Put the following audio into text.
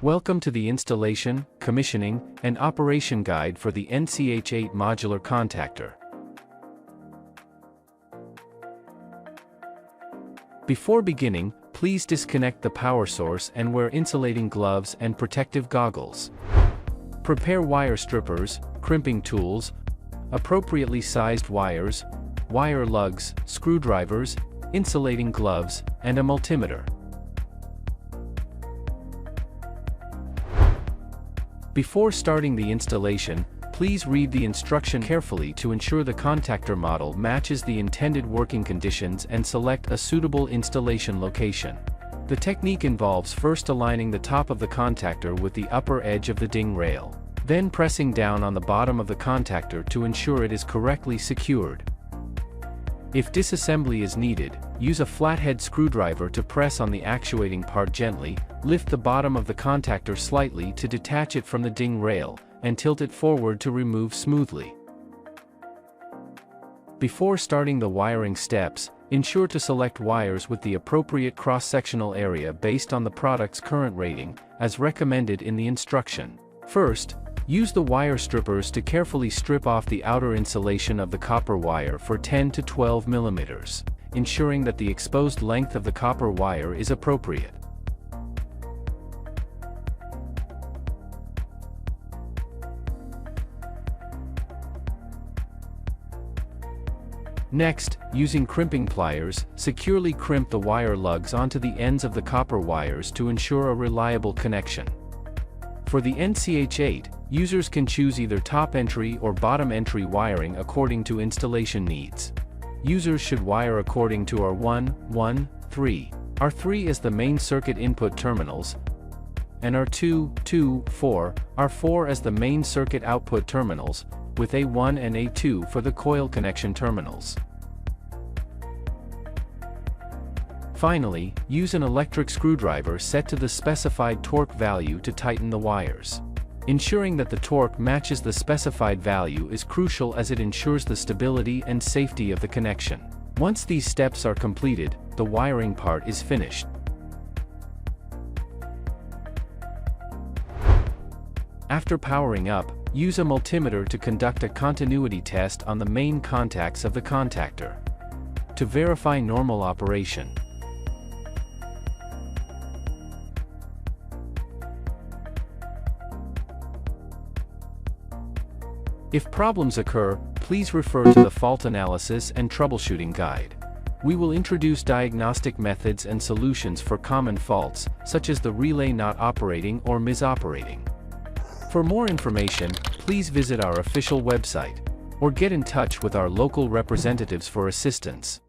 Welcome to the installation, commissioning, and operation guide for the NCH8 modular contactor. Before beginning, please disconnect the power source and wear insulating gloves and protective goggles. Prepare wire strippers, crimping tools, appropriately sized wires, wire lugs, screwdrivers, insulating gloves, and a multimeter. Before starting the installation, please read the instruction carefully to ensure the contactor model matches the intended working conditions and select a suitable installation location. The technique involves first aligning the top of the contactor with the upper edge of the ding rail, then pressing down on the bottom of the contactor to ensure it is correctly secured. If disassembly is needed, use a flathead screwdriver to press on the actuating part gently, lift the bottom of the contactor slightly to detach it from the ding rail, and tilt it forward to remove smoothly. Before starting the wiring steps, ensure to select wires with the appropriate cross-sectional area based on the product's current rating, as recommended in the instruction. First, use the wire strippers to carefully strip off the outer insulation of the copper wire for 10 to 12 millimeters, ensuring that the exposed length of the copper wire is appropriate. Next, using crimping pliers, securely crimp the wire lugs onto the ends of the copper wires to ensure a reliable connection. For the NCH8, users can choose either top entry or bottom entry wiring according to installation needs. Users should wire according to R1, 1, 3. R3 as the main circuit input terminals, and R2, 2, 4, R4 as the main circuit output terminals, with A1 and A2 for the coil connection terminals. Finally, use an electric screwdriver set to the specified torque value to tighten the wires. Ensuring that the torque matches the specified value is crucial as it ensures the stability and safety of the connection. Once these steps are completed, the wiring part is finished. After powering up, use a multimeter to conduct a continuity test on the main contacts of the contactor to verify normal operation. If problems occur, please refer to the fault analysis and troubleshooting guide. We will introduce diagnostic methods and solutions for common faults, such as the relay not operating or misoperating. For more information, please visit our official website, or get in touch with our local representatives for assistance.